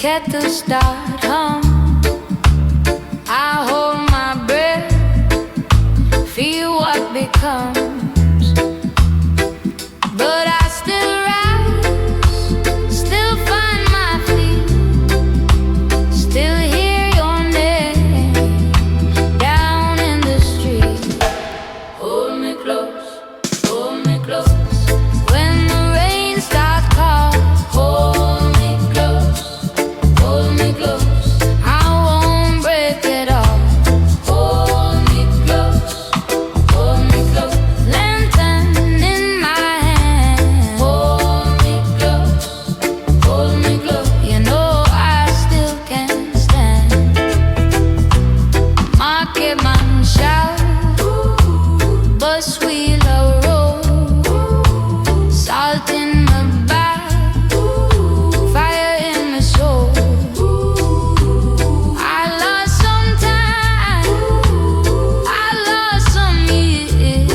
at the start, I hold my breath, feel what becomes, but I still rise, still find my feet, still hear your name down in the street. Hold me close, hold me close. When the rain starts calling, hold me close, hold me close. I won't break it off. Hold me close, hold me close. Lantern in my hand. Hold me close, hold me close. You know I still can't stand. Market man shout, bus wheel a roll, salt in my back, fire in my soul. I lost some time, I lost some years,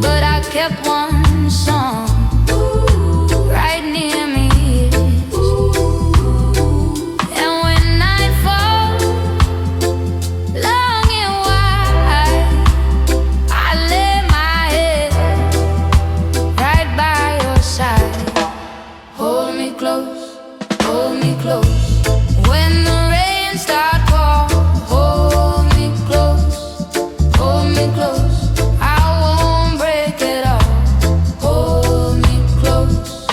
but I kept one song right near me. And when night falls, long and wide, I lay my head right by your side. Hold me close, hold me close. When the rain starts pouring, hold me close, hold me close. I won't break it off. Hold me close,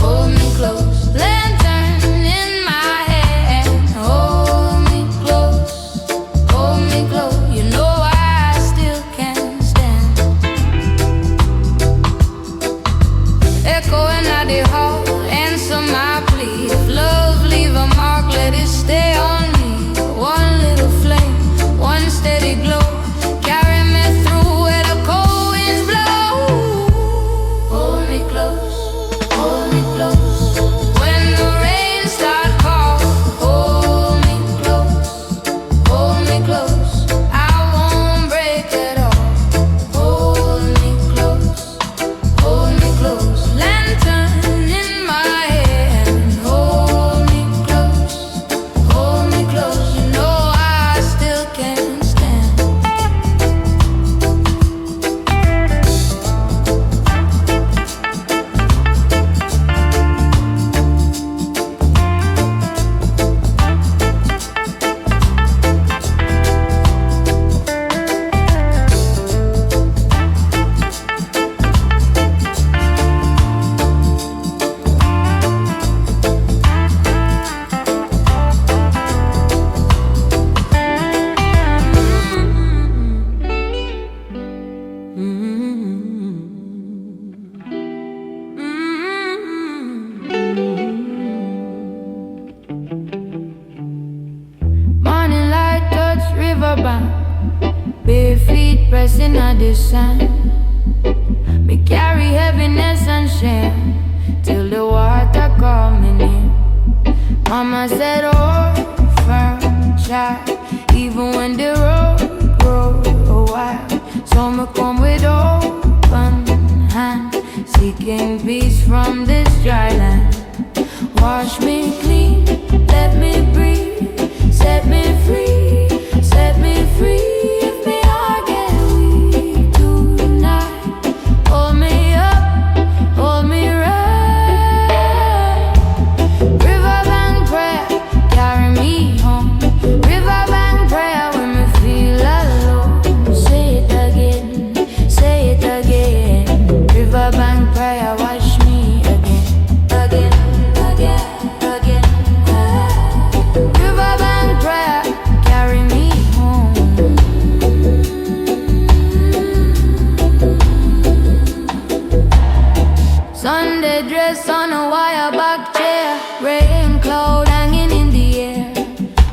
hold me close. Lantern in my hand. Hold me close, hold me close. You know I still can't stand. Echoing at the hall, answer my plea. If love leave a mark, let it stay on me. One little flame, one steady glow, carry me through where the cold winds blow. Hold me close, hold me close. When the rain starts calling, hold me close, hold me close. I won't break it off. Hold me close, hold me close. Lantern in my hand. Hold me close, hold me close. You know I still can't stand. Morning light touch riverbank, bare feet pressing on the sand. Me carry heaviness and shame till the water coming in. Mama said, oh, firm child, even when the road grows wide. So me come with open hand, seeking peace from this dry land. Wash me clean, let me breathe, set me free, set me free. If me heart get weak tonight, hold me up, hold me right. Riverbank prayer, carry me home. Riverbank prayer when me feel alone. Say it again, say it again. Riverbank prayer, wash me again, again, again, again. Riverbank prayer, carry me home. Sunday dress on a wire back chair, rain cloud hanging in the air.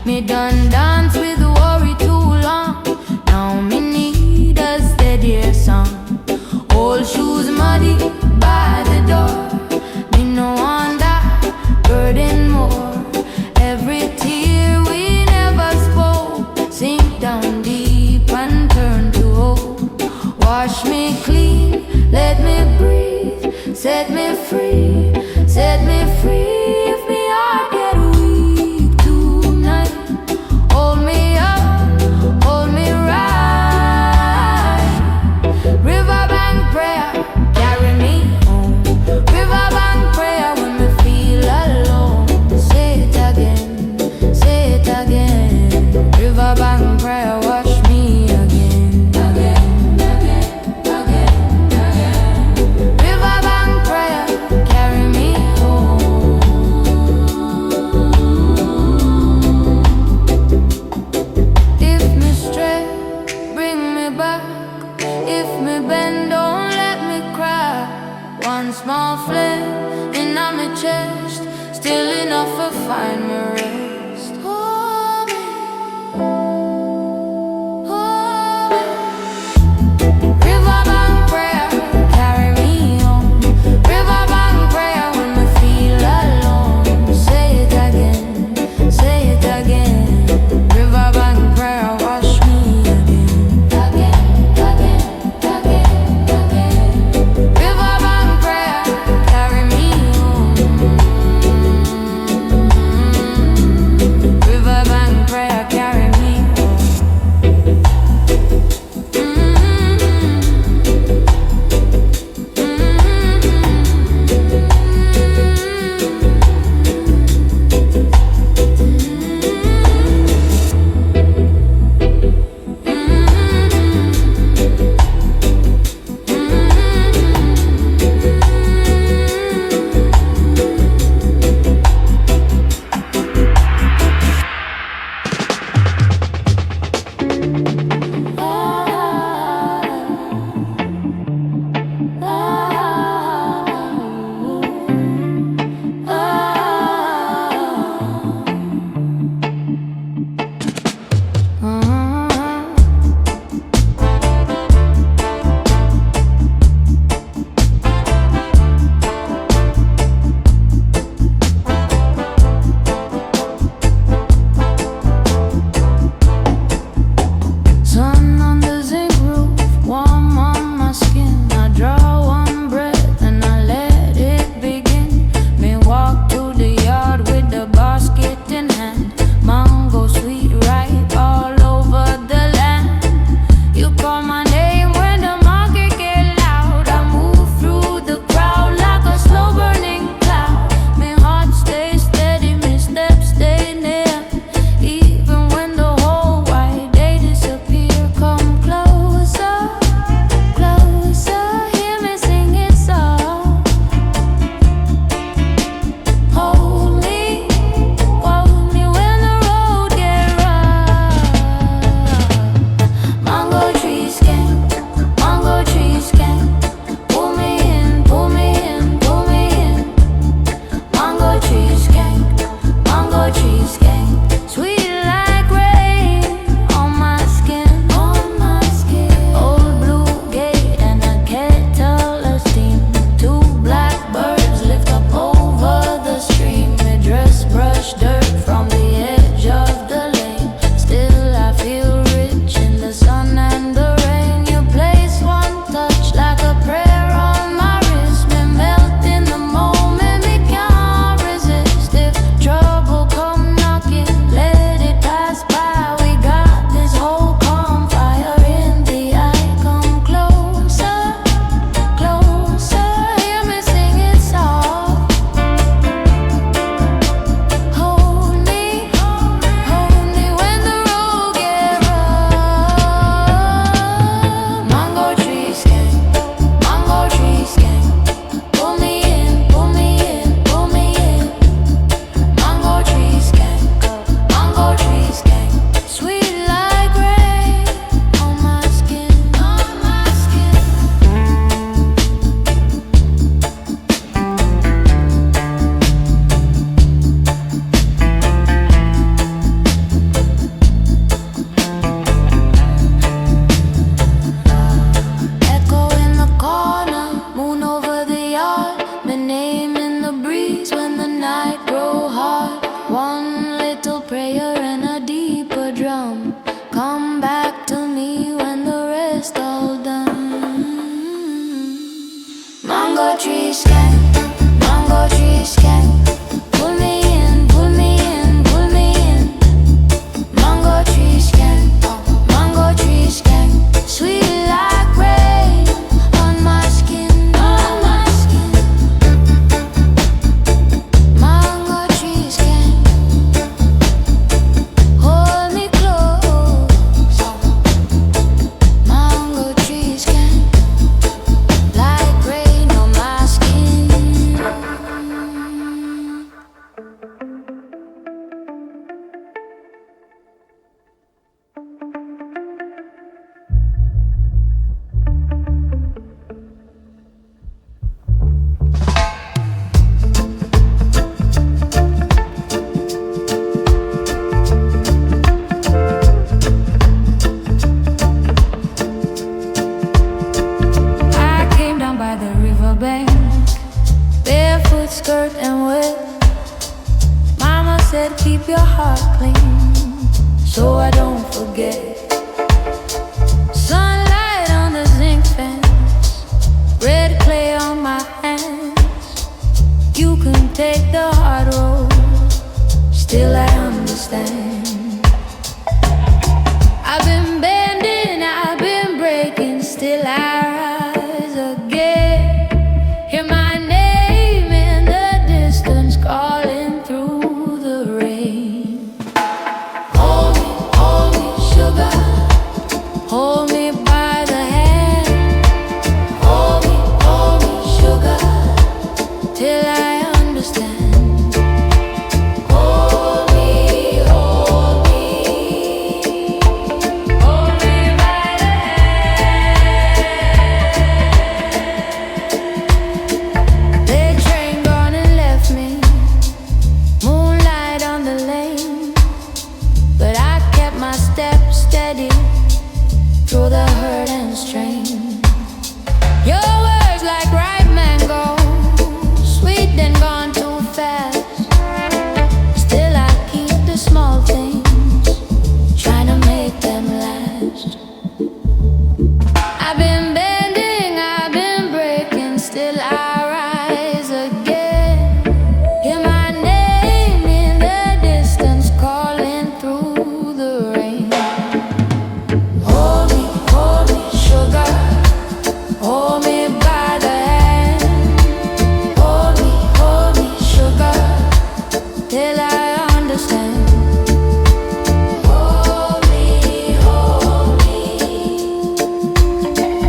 Me done dance with worry too long, now me need a steadier song. Old shoes muddy by the door, me no want that burden more. Every tear we never spoke, sink down deep and turn to hope. Wash me clean, let me breathe, set me free, set me free. If me heart get weak come back to me when the rest all done. Mango tree skank, mango tree skank. Pull me in, pull me in, pull me in. Mango tree skank, mango tree skank. Sweet like rain on my skin, on my skin. Mango tree skank. Hold me close. Mango tree skank. Like rain on my skin. I came down by the riverbank, barefoot, skirt and wet. Mama said keep your heart clean, so I don't forget. Sunlight on the zinc fence, red clay on my hands. You can take the hard road, still I understand. I've been bending, I've been breaking, still I rise again. Hear my name in the distance calling through the rain. Hold me, sugar. Hold me by the hand. Hold me, sugar, till I understand. Hold me, hold me. Hold me by the hand. The train gone and left me, moonlight on the lane. But I kept my steps steady through the hurt and strain. Your words like ripe mango, sweet then gone too fast. Still I keep the small things, trying to make them last. I've been bending, I've been breaking, still I rise again. Hear my name in the distance calling through the rain. Hold me, sugar. Hold me by the hand. Hold me, sugar, till I understand. Hold me, hold me.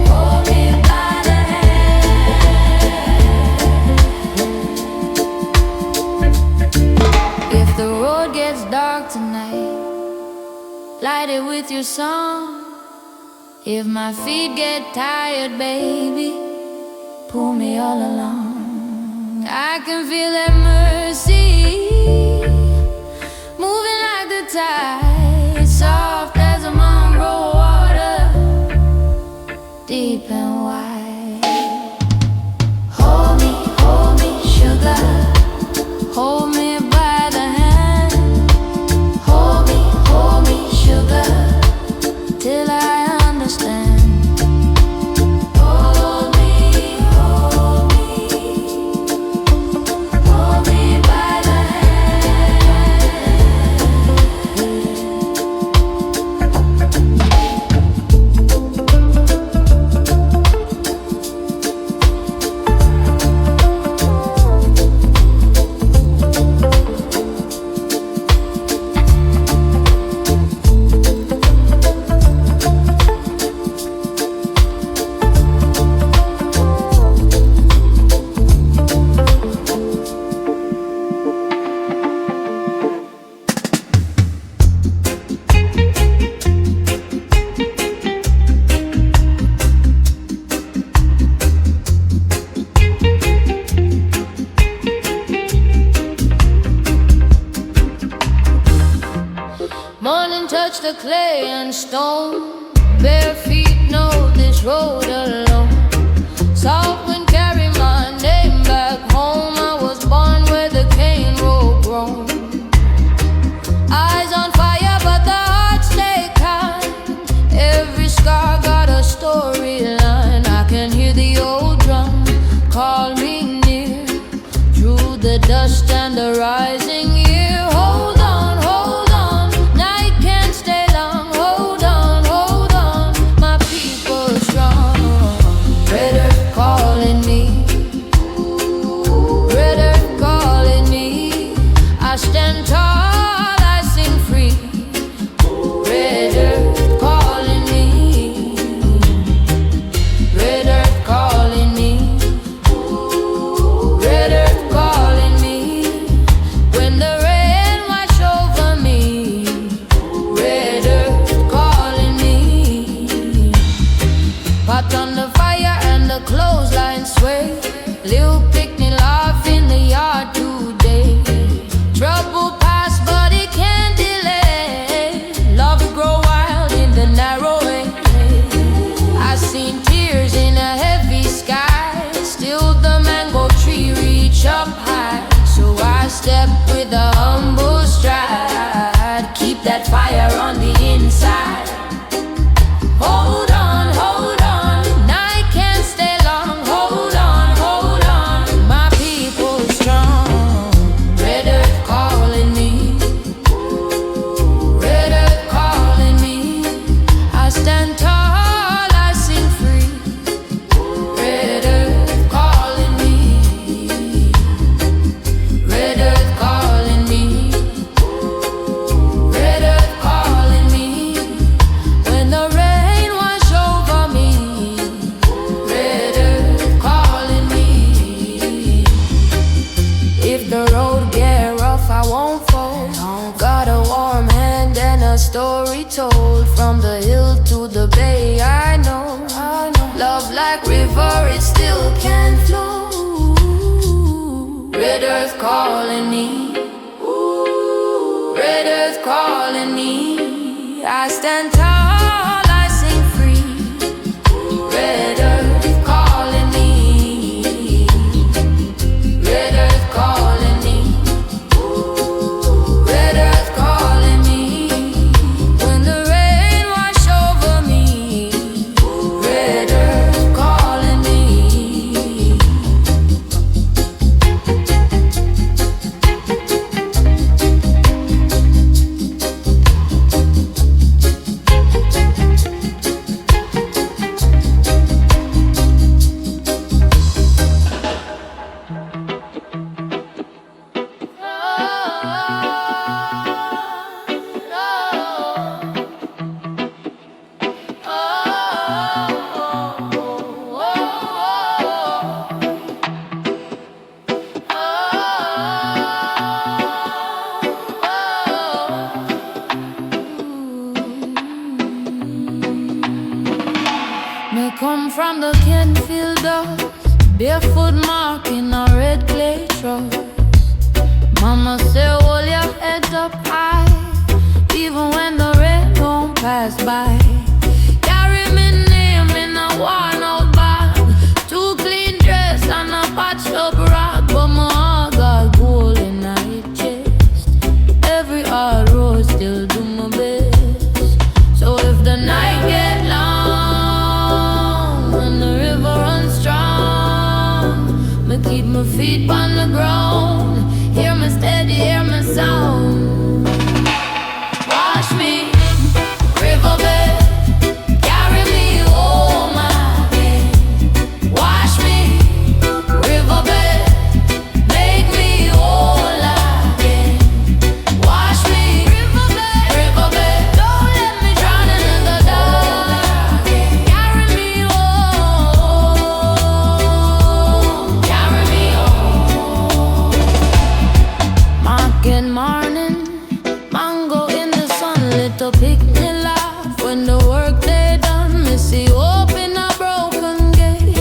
Hold me by the hand. If the road gets dark tonight, light it with your song. If my feet get tired, baby, pull me all along. I can feel that mercy moving like the tide, soft as a mangrove water, deep and wide. Hold me, sugar. Hold me by the hand. Hold me, sugar, till I understand. Hold me, hold me. Hold me by the Morning touch the clay and stone. Bare feet know this road alone. Soft wind carry my name back home. I was born where the cane road grown. Eyes on fire but the heart stay kind. the hill to the bay. I know love like river, it still can flow. Red earth calling me, red earth calling me. I stand tall, I sing free. Red earth calling me, red earth calling me, red earth calling me. When the rain wash over me, red earth calling me. Me come from the Kenfield dust, barefoot mark in a red clay trust. Mama say hold your heads up high, even when the rain won't pass by. Carry me name in a worn out bag, too clean dress and a patched up rag. But my heart got gold in its chest, every hard road still do my best. So if the night get long and the river runs strong, me keep my feet on the ground, hear me steady, hear me sound. Wash me, riverbed, carry me home again. Wash me, riverbed, make me whole again. Wash me, riverbed, don't let me drown in the dark. Carry me home, carry me home. Market morning, mango in the sunlit to pick me laugh. When the work they done, me see hope in a broken gate,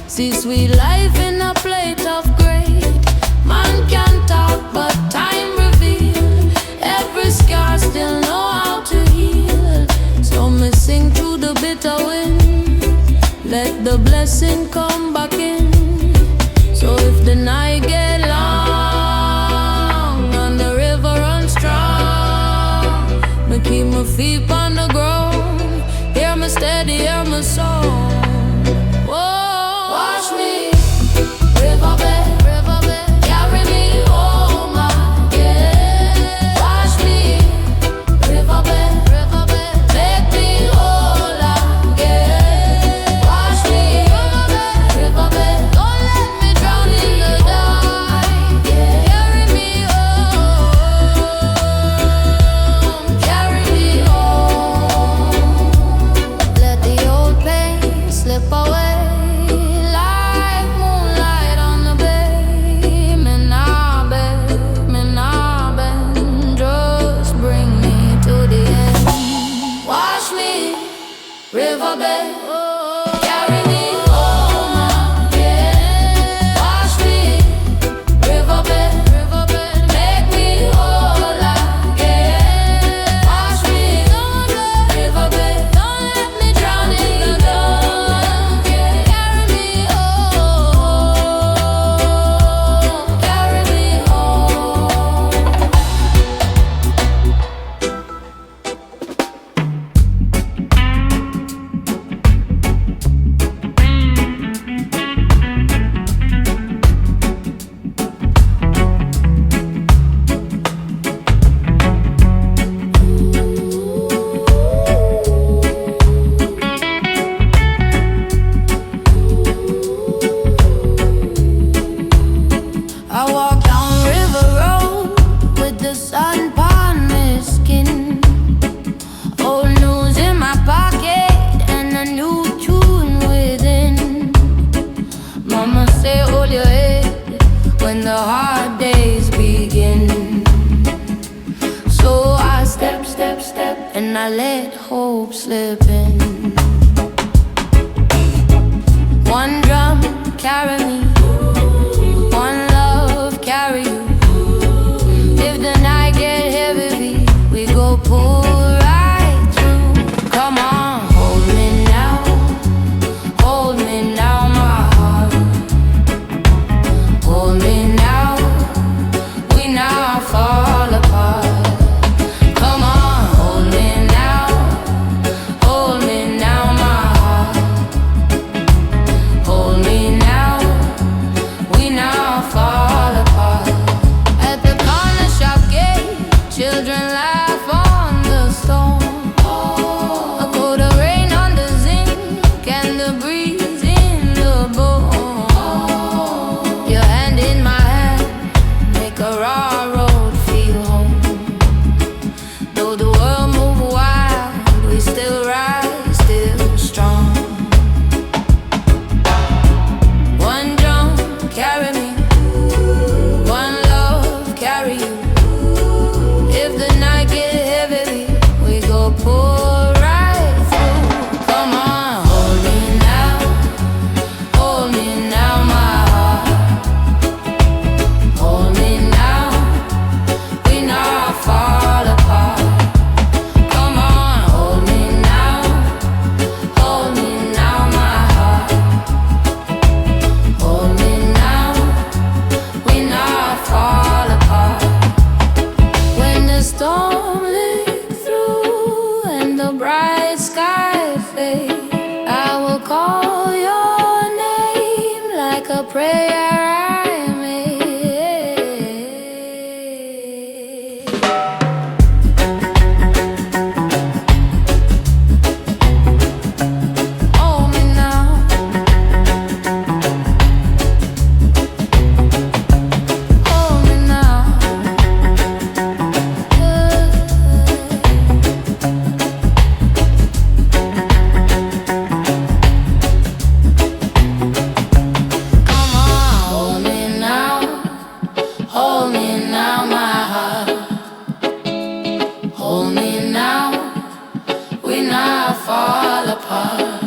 see sweet life in a plate of grade. Man can talk but time reveal, every scar still know how to heal. So me sing through the bitter wind, let the blessing come back in. So if the night get long and the river runs strong, me keep my feet on the ground, hear me steady, hear me song. Whoa. Wash me, riverbed, carry me home again. Wash me, riverbed, make me whole again. Wash me, riverbed, don't let me drown in the dark. Carry me home, carry me home. Let the old pain slip away like moonlight on the bay. Me nah beg, just bring me to the end. Wash me, riverbed, carry me home again. Wash me, riverbed, make me whole again. Wash me, riverbed, don't let me drown in the dark. Carry me home, carry me home. I walk down River Road with the sun upon my skin, old news in my pocket and a new tune within. Mama say hold your head when the hard days begin. So I step, and I let hold hope slipping. One drum, carry me. One love, carry you. If the night get heavy, we go pull right through. Come on, hold me now. Hold me now, my heart. Hold me now. We not fall apart. Come on, hold me now. Hold me now, my heart. Hold me now. We not fall apart. At the corner shop gate, children laugh on the storm. A coat of rain on the zinc and the breeze in the bone. Your hand in my hand, make a raw road feel home. Though the world move wild, we still rise, still strong. One drum, carry me. One love, carry you. If the night get heavy, we go pull right through. Come on, hold me now. Hold me now, my heart. Hold me now. We not fall apart. Come on, hold me now. Hold me now, my heart. Hold me now. We not fall apart. When the storm lit through and the bright sky fade, I will call your name like a prayer I made. Hold me now. Hold me now. Come on, hold me now. Hold me now, my heart. Hold me now. We not fall apart.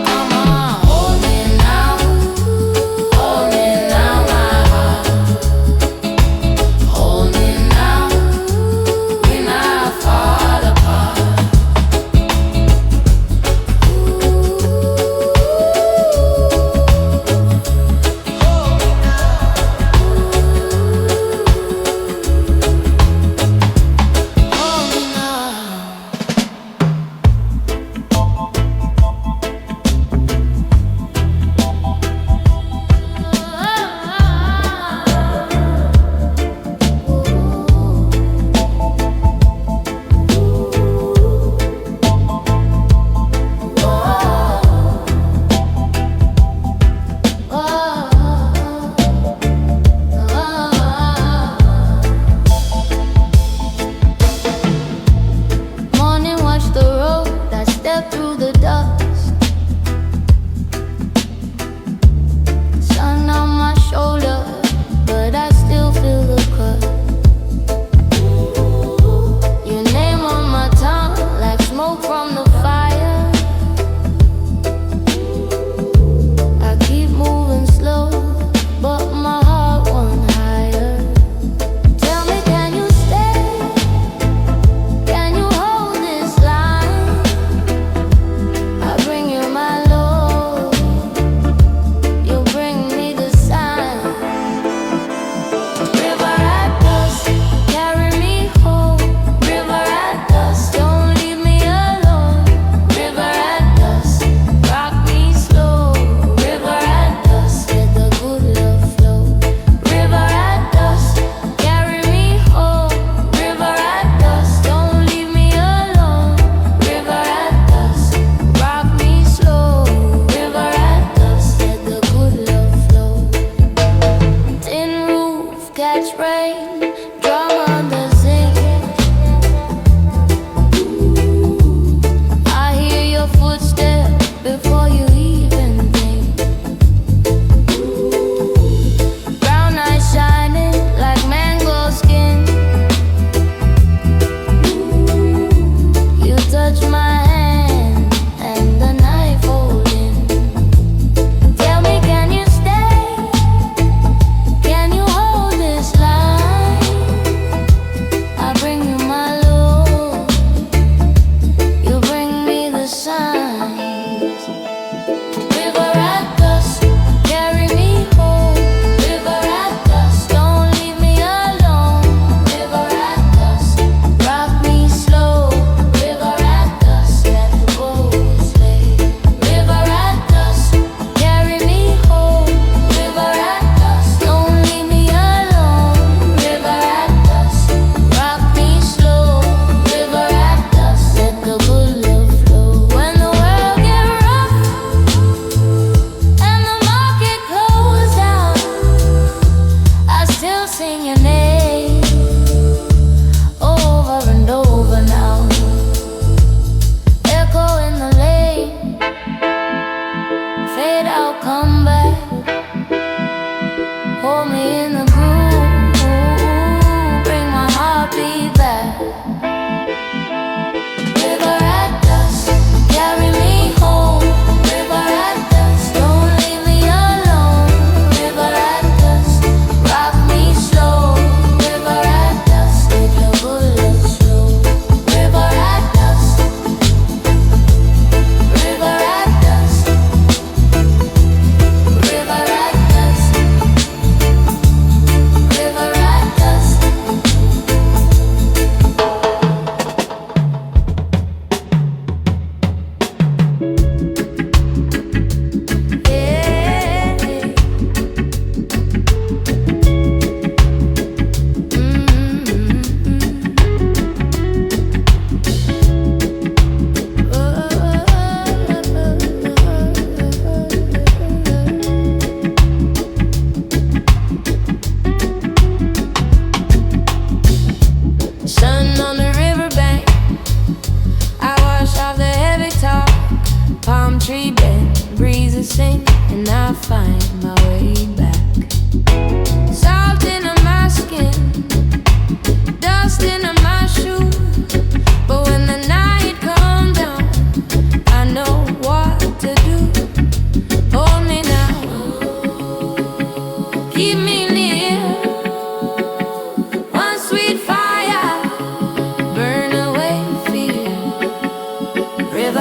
Come on, hold me now. Hold me now, my heart. Hold me now. We not fall apart. Hold me now.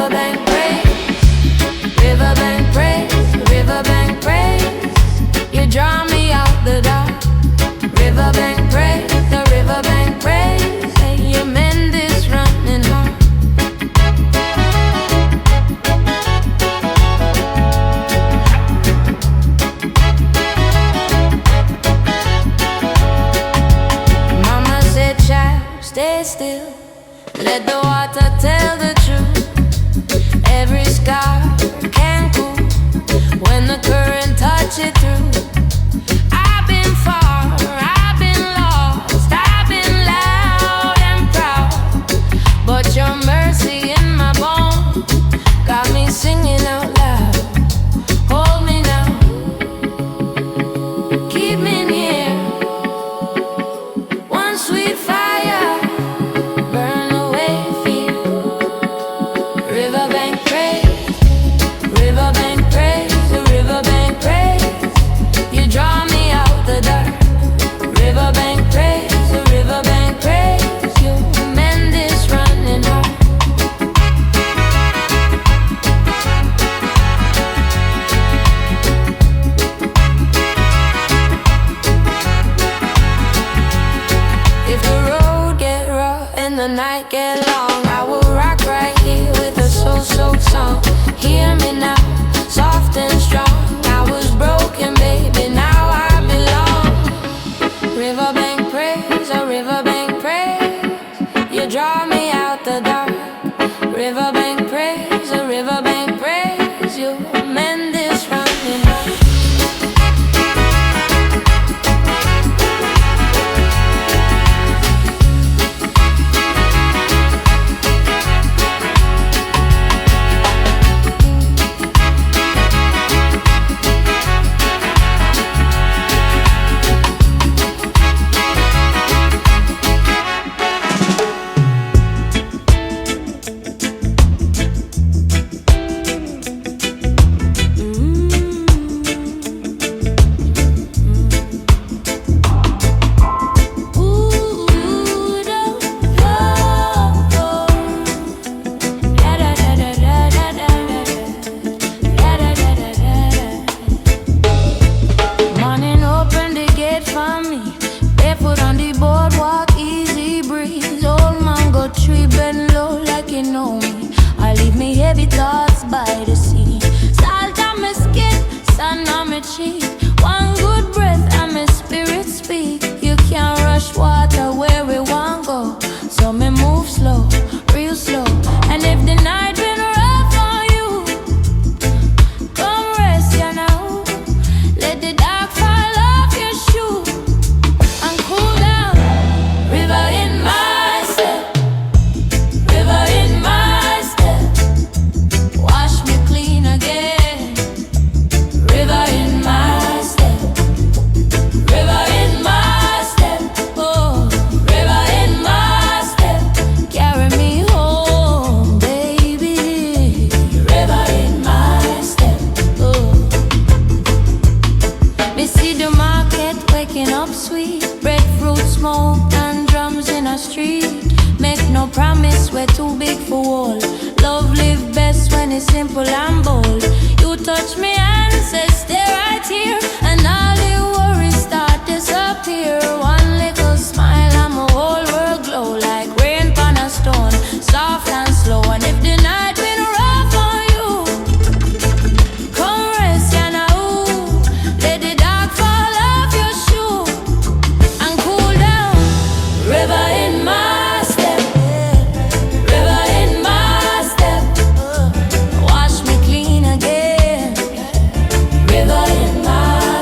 riverbank praise, riverbank praise, riverbank praise. You draw me out the dark. Riverbank praise, the riverbank praise. Hey, you mend this running heart. Mama said, child, stay still. Let the water tell the truth. Every scar can cool when the current touch it through. I've been far, I've been lost, I've been loud and proud, but your mercy in my bones got me singing out loud. Hold me now, keep me near. One sweet fire, burn away fear. Riverbank praise, riverbank praise, riverbank praise. You draw me out the dark. Riverbank praise, riverbank praise. You mend this running heart. If the road get rough and the night get long, I will rock right here with a soul-soaked song. Hear me now, soft and strong. I was broken, baby, now I belong. Riverbank praise, a riverbank praise. You draw me out the dark. Riverbank praise, a riverbank praise. You mend this running heart. Morning open the gate for me. Barefoot on the boardwalk, easy breeze. Old mango tree bend low like you know me. I leave me heavy thoughts by the sea. Salt on my skin, sun on my cheek. One good breath and my spirit speak. You can't rush water where we want go, so me move slow, real slow. And if the night been rough on you, come rest, you know. Let the dark fall off your shoe and cool down. River in my step, river in my step. Wash me clean again. River in my step, river in my step. Oh, river in my step. Carry me home, baby. River in my step. Oh. Me see the market waking up sweet. Breadfruit smoke and drums in a street. Make no promise, we're too big for wall. Love live best when it's simple and bold. You touch me and say stay right here, and all your worries start disappear. One little smile and my whole world glow like rain on a stone, soft and slow. And if the night been rough on you, come rest, you know. Let the dark fall off your shoe and cool down. River in my step, river in my step. Wash me clean again. River in my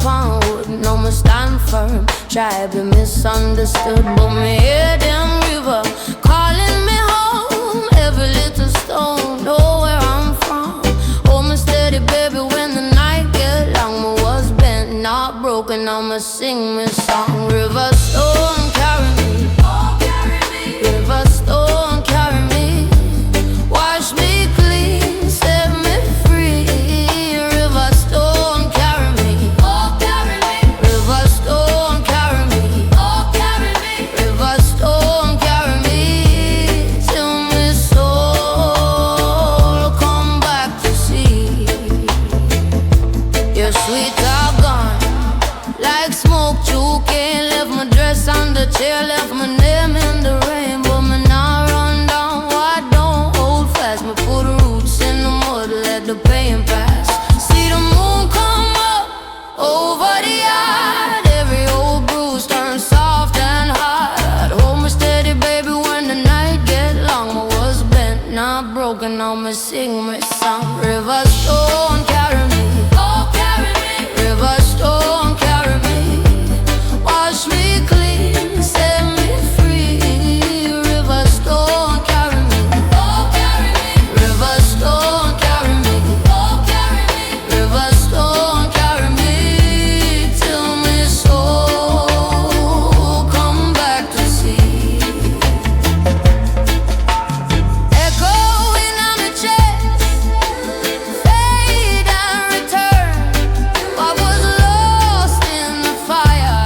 upon wood, no more stand firm. Try be misunderstood, but me hear them river calling me home. Every little stone know where I'm from. Hold me steady, baby, when the night get long. Me was bent, not broken, I'ma sing me song. River stone carry me, oh carry me. River stone carry me, wash me clean, set me free. River stone carry me, oh carry me. River stone carry me, oh carry me. River stone carry me till my soul come back to see. Your sweet are gone like smoke. You can't left my dress on the chair, left my name in the rain, but me now run down. Why don't hold fast? Me put roots in the mud, let the pain pass. See the moon come up over the yard. Every old bruise turns soft and hard. Hold me steady, baby, when the night get long. I was bent, not broken, I'ma sing my song. River stone carry me, oh carry me. River stone carry me, wash me clean, set me free. River stone carry me, oh carry me. River stone carry me, oh carry me. River stone carry me till my soul come back to see. Echoing on the chest, fade and return. What was lost in the fire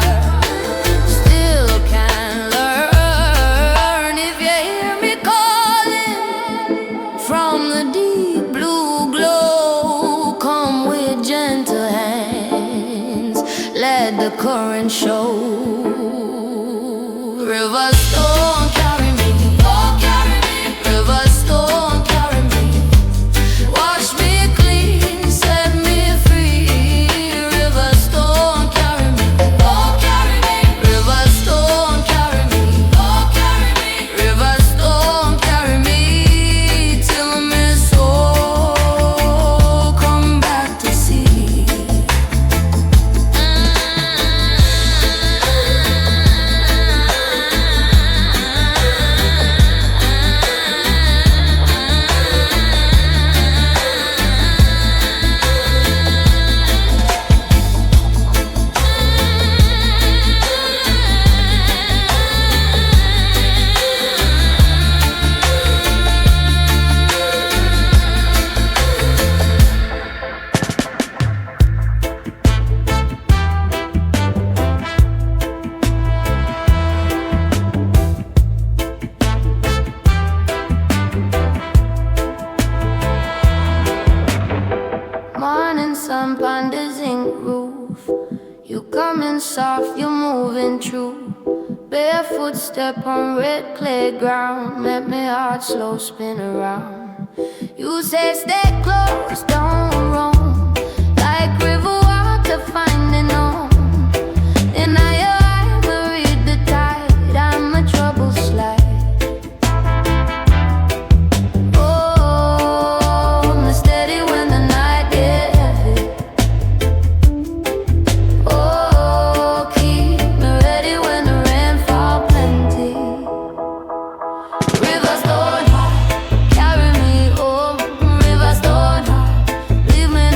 still can learn. If you hear me calling from the deep blue glow, come with gentle hands, let the current show. River stone carry me, oh carry me. River stone carry me, wash me clean, set me free. River stone carry me, oh carry me. River stone carry me, oh carry me. River stone carry me till my soul come back to see. Morning sun pon the zinc roof. You coming soft, you moving true. Barefoot step on red clay ground. Make me heart slow spin around. You say stay close, don't roam. Like river water finding home. In your eye, me read the tide. I'm a trouble slide. Oh, me steady when the night get heavy. Oh, keep me ready when the rain fall plenty. River stone carry me home. River stone leave me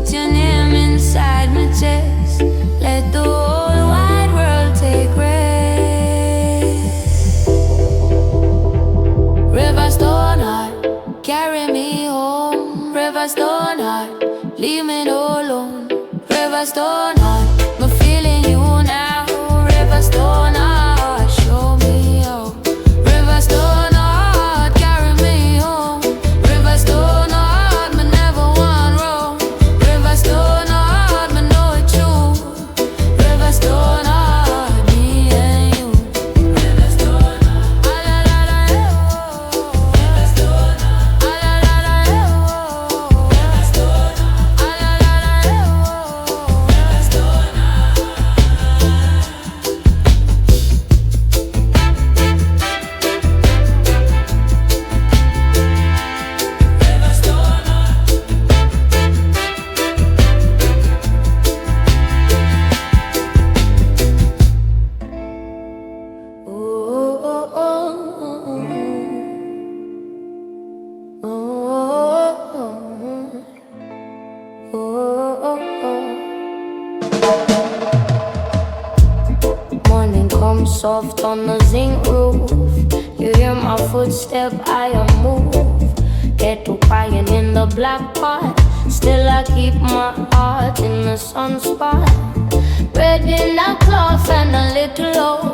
Put your name inside my chest. Let the whole wide world take rest. River stone heart, carry me home. River stone heart, leave me no alone. River stone heart, I'm feeling you now. River stone heart, show me how. River stone heart, carry me home. River stone heart, me never want wrong. River stone heart, me know it true. River stone heart, me and you. River stone heart, ah la la la oh. River stone heart, ah la la la oh. River stone heart, ah la la la oh. River stone heart. Morning comes soft on the zinc roof. You hear my footstep, I move. Get to crying in the black pot. Still I keep my heart in the sunspot. Red in a cloth and a little low.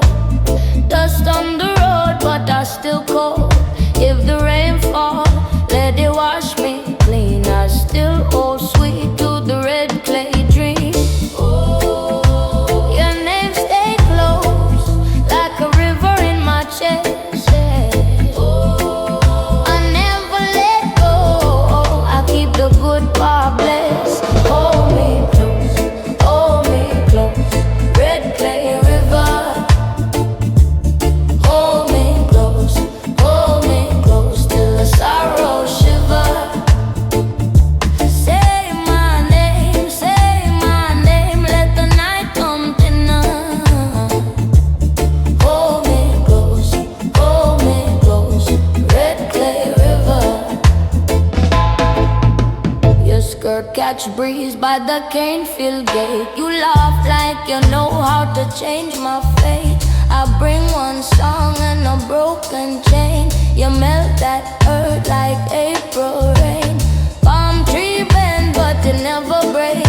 Dust on the road, but I still cold. If the rain fall, let it wash me clean. I still hold sweet to the red clay dream. Oh, your name stay close, like a river in my chest. Oh, I never let go. I keep the good part blessed. Hold me close, hold me close. Red clay river. Hold me close till the sorrow shiver. Say my name, let the night come thinner. Hold me close, red clay river. Your skirt catch breeze by the Canefield gate. You laugh like you know how to change my fate. I bring one song and a broken chain. You melt that earth like April rain. Palm tree bend but it never break.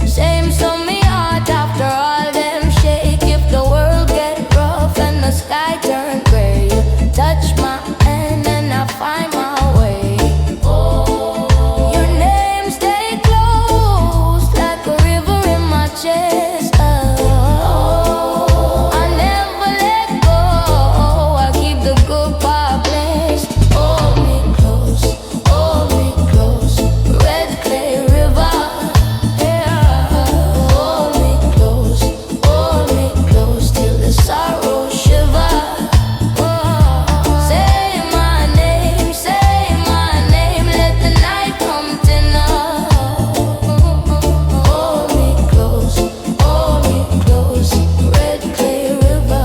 Same so me heart after all them shake. If the world get rough and the sky turn gray, you touch my hand and I find my way. Oh, your name stay close, like a river in my chest. Oh, I never let go. I keep the good part blessed. Hold me close, red clay river. Yeah. Hold me close till the sorrow shiver. Oh, say my name, let the night come thinner. Hold me close, red clay river.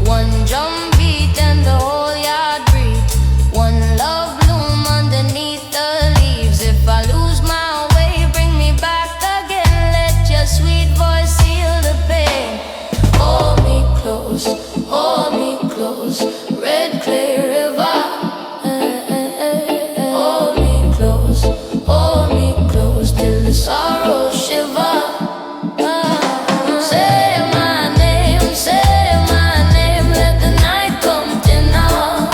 One drum beat and the whole yard breathe. One love bloom underneath the leaves. If I lose my way, bring me back again. Let your sweet voice heal the pain. Hold me close, red clay river. Hold me close till the sorrow shiver. Say my name, let the night come thinner.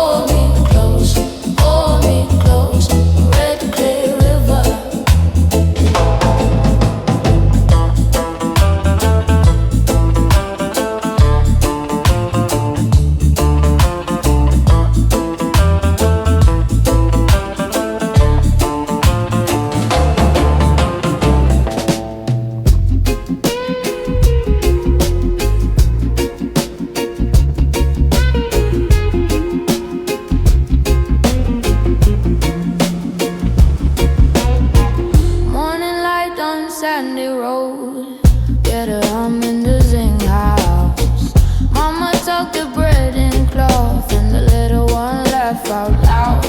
Hold me close, red clay river. Morning light on Sandy Road. Get a hum in the zing house. Mama tucked the bread in cloth and the little one laughed out loud.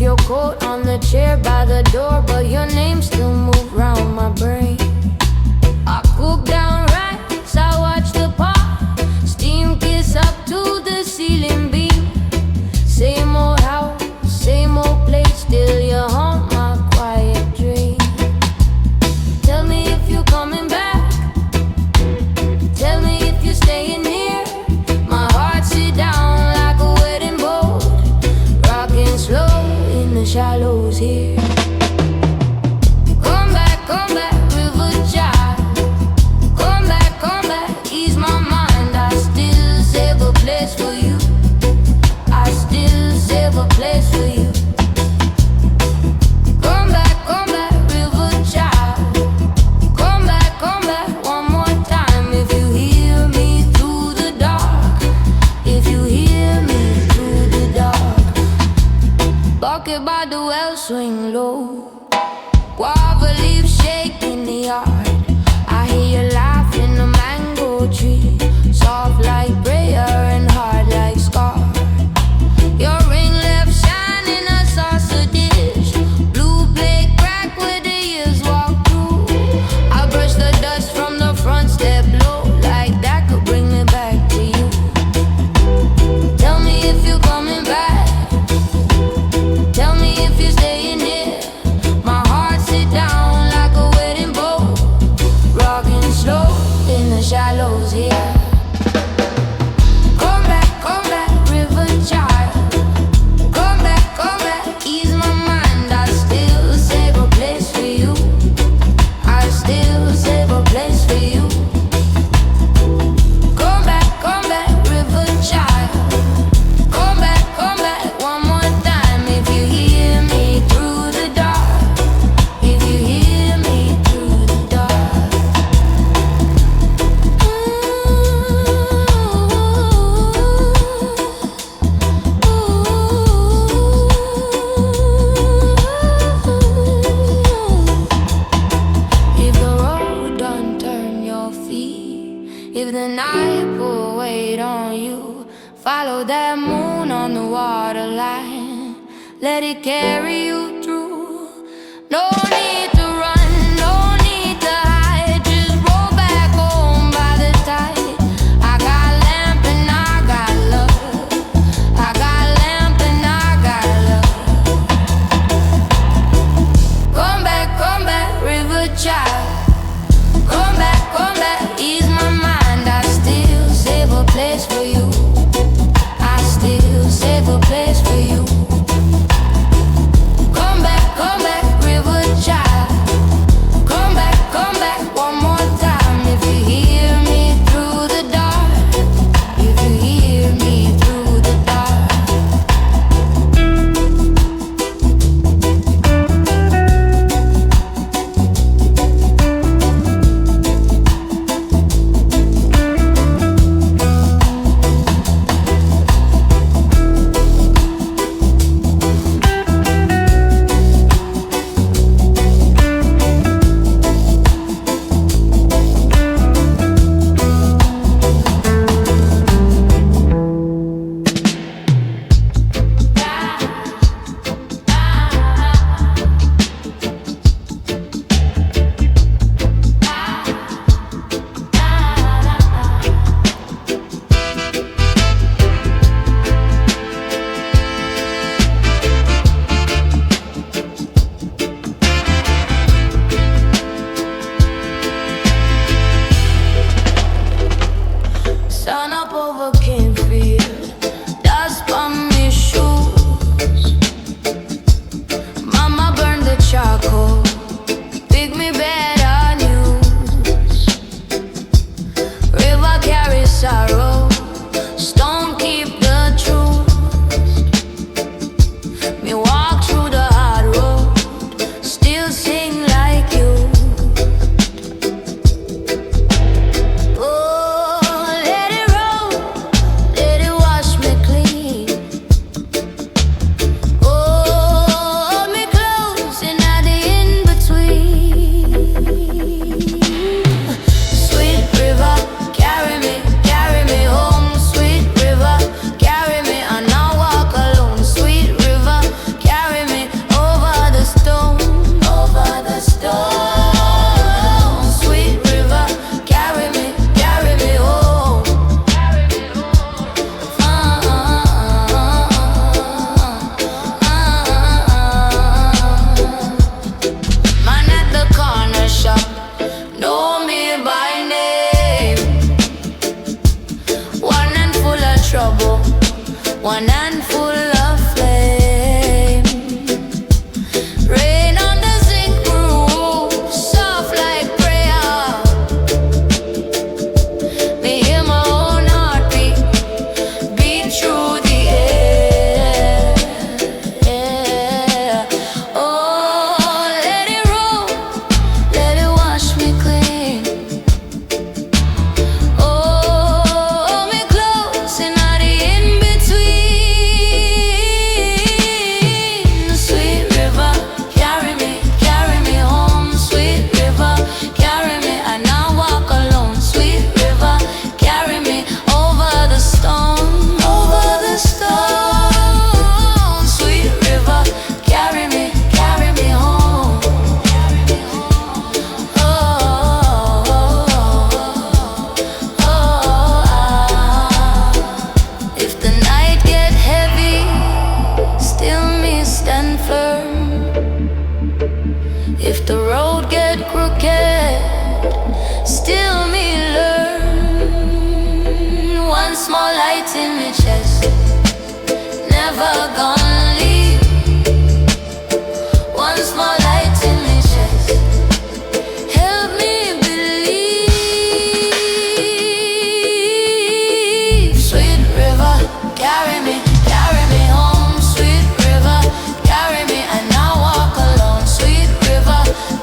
your coat on the chair by the door, but your name still moves round my brain. I cook down rice, I watch the pot, steam kiss up to the ceiling beam. Same old house, same old place, still you haunt my quiet dream. Tell me if you're coming back, tell me if you're staying here. My heart sit down like a wedding boat, rocking slow in the shallows here. Come back, river child. Come back, ease my mind. I still save a place for you. I still save a place for you. Come back, river child. Come back, one more time. If you hear me through the dark, if you hear me through the dark. Bucket by the well, swing low. Guava leaves shake in the yard. I hear you laugh in the mango tree, soft like prayer and hard like scar. Your ring left shining a saucer dish, blue plate crack where the years walk through. I brush the dust from the front step low, like that could bring me back to you. Tell me if you're coming back, tell me if you're staying here. My heart sit down like a wedding boat, rocking slow in the shallows here. Come back, river child. Come back, ease my mind. I still save a place for you. I still save a place for you. Come back, river child. Come back, one more time. If you hear me through the dark, if you hear me through the dark. If the road done turn your feet, if the night pull weight on you, follow that moon on the waterline, let it carry you through. No need to run, no need to hide, just roll back home by the tide. I got lamp and I got love, I got lamp and I got love. Come back, river child. Come back, ease my mind. I still save a place for you. I still save a place for you. Come back, river child. Come back, one more time. If you hear me through the dark, if you hear me through the dark. full of flame. Rain on the zinc roof, soft like prayer. Me hear my own heartbeat beat through the air. Oh, let it roll, let it wash me clean. Hold me close and not the in-between. Sweet river, carry me home. Sweet river, carry me, I now walk alone. Sweet river, carry me over the stone, over the stone. Sweet river, carry me home. Oh, if the night get heavy, still me stand firm. If the road get crooked, still me learn. One small light in my chest, never gonna leave. One small light in my chest, help me believe. Sweet river, carry me home. Sweet river, carry me, I now walk alone. Sweet river,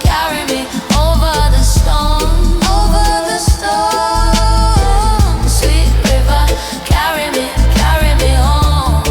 carry me over the stone, over the stone. Sweet river, carry me home.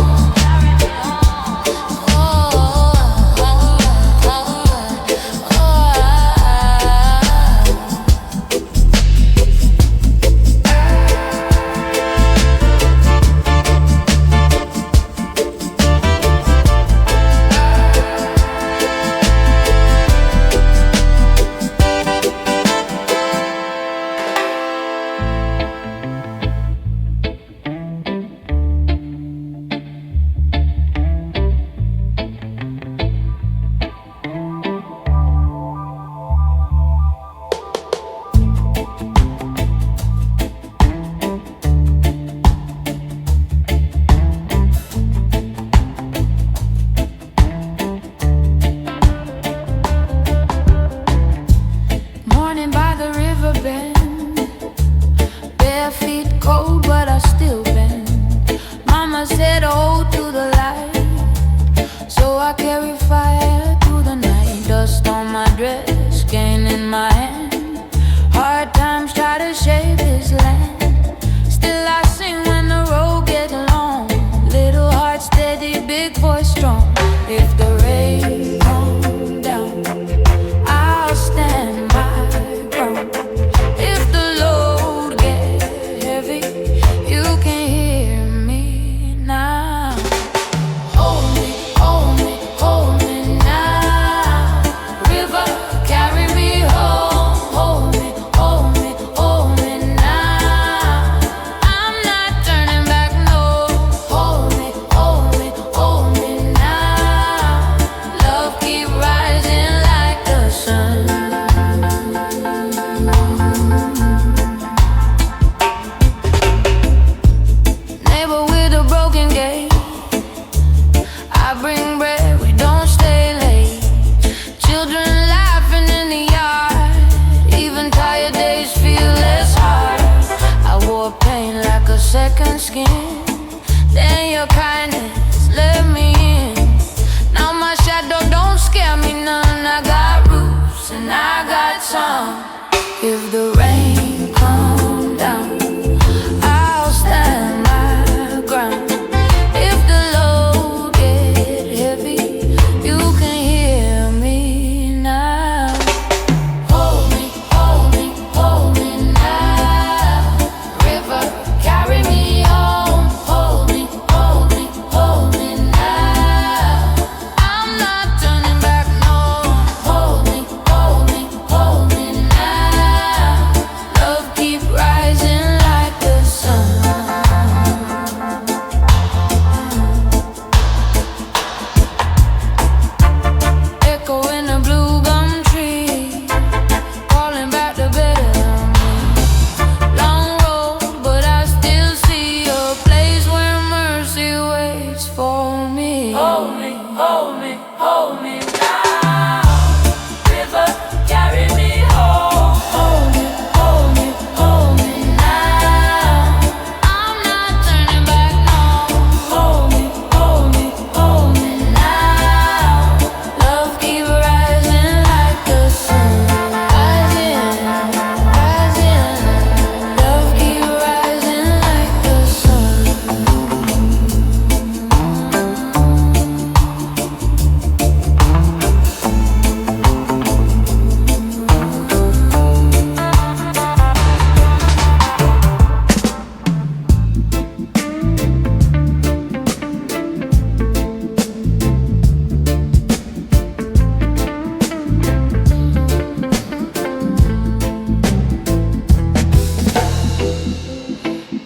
hold me, hold me, hold me now. River, carry me home. Hold me, hold me, hold me now. I'm not turning back now. Hold me, hold me, hold me now. Love keep rising like the sun. Rising, rising. Love keep rising like the sun.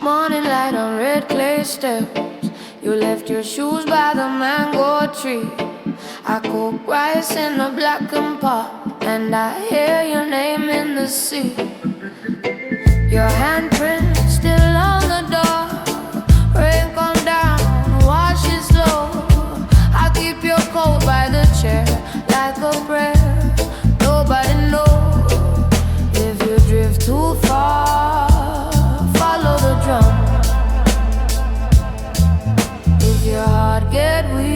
Morning light on red clay steps. You left your shoes by the mango tree. I cook rice in a blackened pot, and I hear your name in the sea. Your handprint still on the door. Rain come down, wash it slow. I keep your coat by the chair like a prayer. Nobody knows if you drift too far. Follow the drum. If your heart get weak,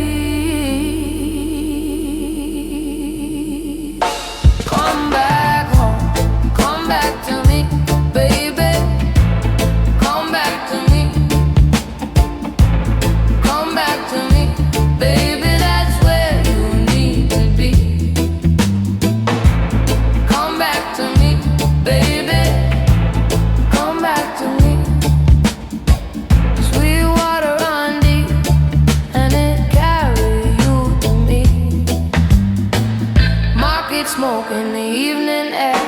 come back home, come back to me, baby. Come back to me, come back to me, baby. That's where you need to be. Come back to me, baby. Come back to me. Sweet water run deep, and it carry you to me. Market smoke in the evening air.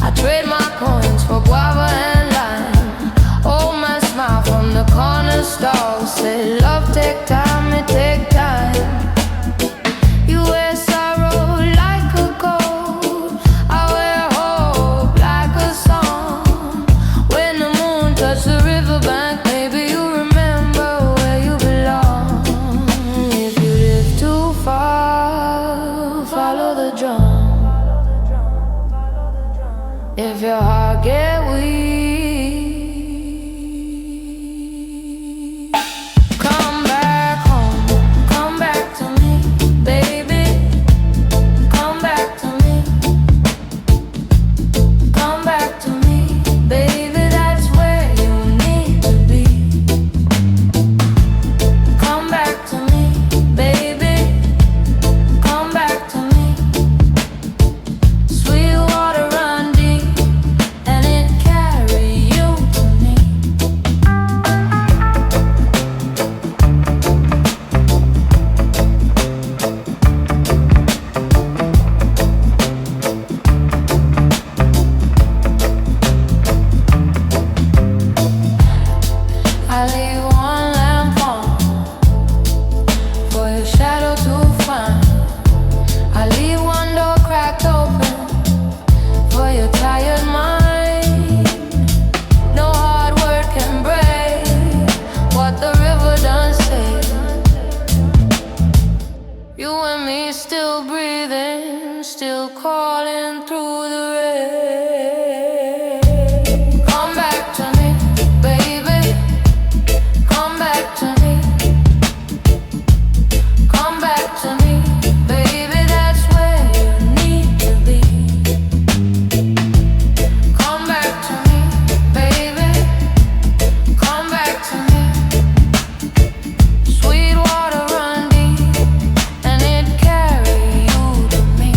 I trade my coins for guava and lime. Hold my smile from the corner stall. Say love take time, it take time. You wear sorrow like a coat. I wear hope like a song. When the moon touch the riverbank, maybe you remember where you belong. If you live too far, follow the drum. If your heart get weak, come back home, come back to me, baby. Come back to me, come back to me, baby. That's where you need to be. Come back to me, baby. Come back to me. Sweet water run deep, and it carry you to me. I leave one lamp on for your shadow to find. I leave one door cracked open for your tired mind. No hard word can break what the river done say. You and me still breathing, still calling through the rain. Come back to me, baby. Come back to me. Come back to me, baby. That's where you need to be. Come back to me, baby. Come back to me. Sweet water run deep, and it carry you to me.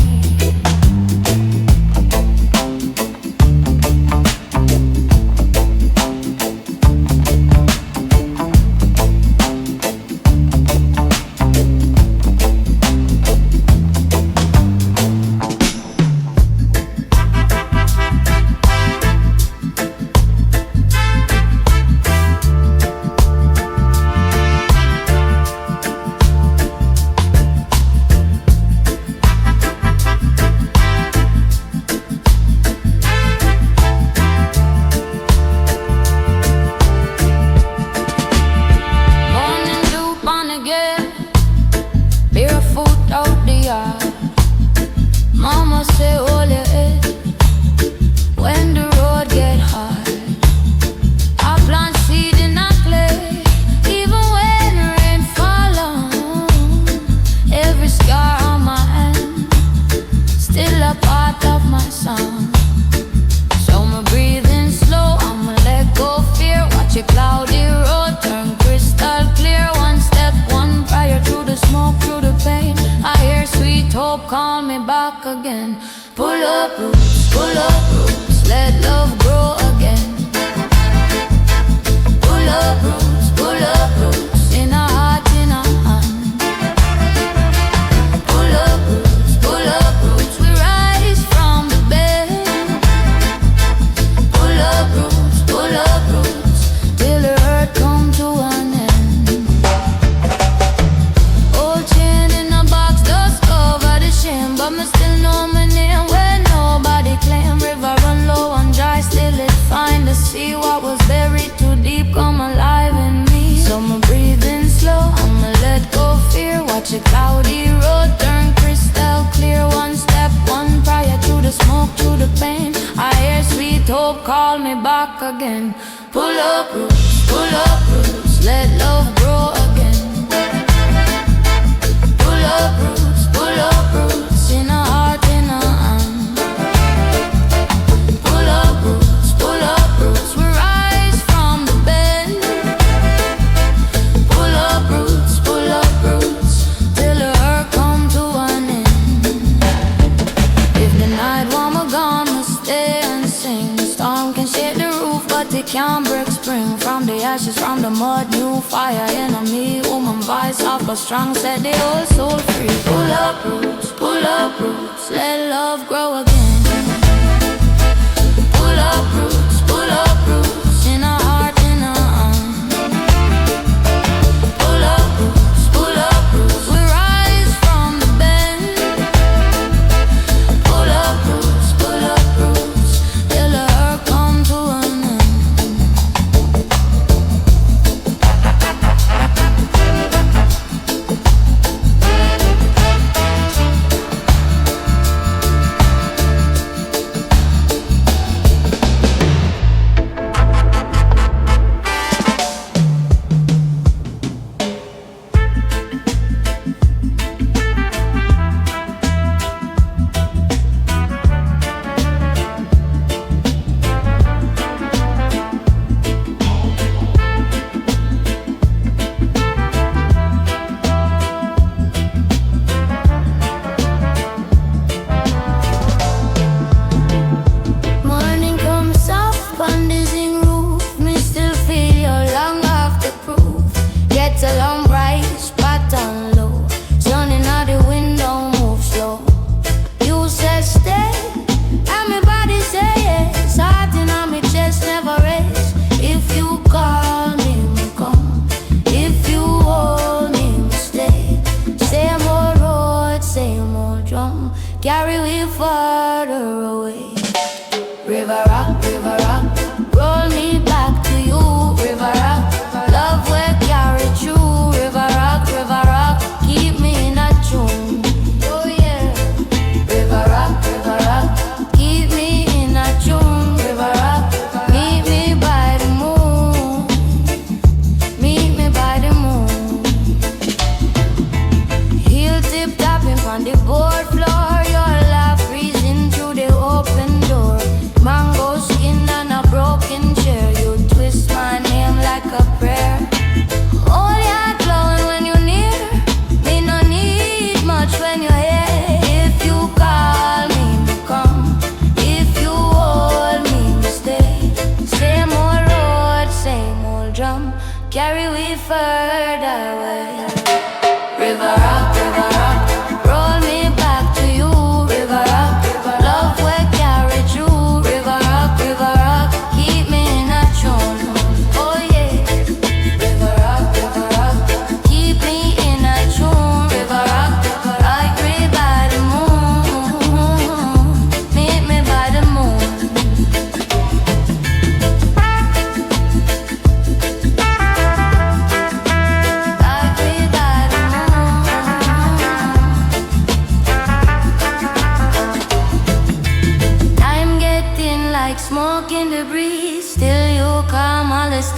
yard. Mama say hold your head when the road get hard. I plant seed in a clay, even when rain fall on. Every scar on my hand, still a part of my song. So me breathing slow, I'ma let go fear. Watch a cloudy road turn crystal clear. One step, one prayer, through the smoke, through the pain. I hear sweet hope call me back again. Pull up roots, let love grow again. Pull up roots, in a heart, in a hand. Pull up roots, we rise from the bed. Pull up roots, till the hurt come to an end. Old chain in a box, dust cover the shame, but me still know my name when nobody claim. River run low and dry, still it's fine to see what was buried too deep come alive in me. So me breathing slow, I'ma let go fear. Watch a cloudy road turn crystal clear. One step, one prayer, through the smoke, through the pain. I hear sweet hope call me back again. Pull up roots, let love grow again. Pull up roots, in a heart, in a hand. Pull up roots, we rise from the bed. Pull up roots, till the hurt come to an end. If the night warm or gone, we'll stay and sing. The storm can shake the roof, but it can't break spring. From the ashes, from the mud, new fire in a me. Woman voice soft but strong, set the whole soul free. Pull up roots, let love grow again. Pull up roots, in a heart, in a hand. Pull up roots, we rise from the bed. Pull up roots, till the hurt come to an end.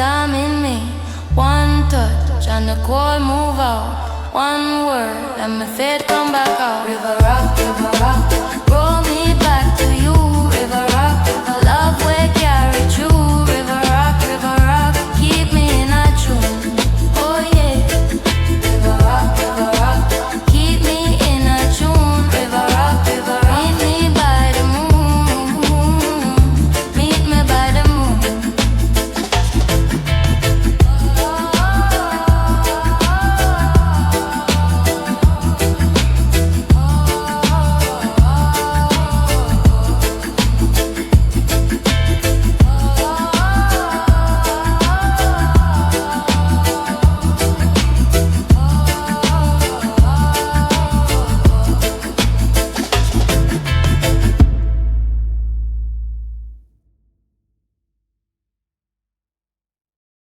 time in me. One touch and the cold move out. One word and my faith come back out. River rock, roll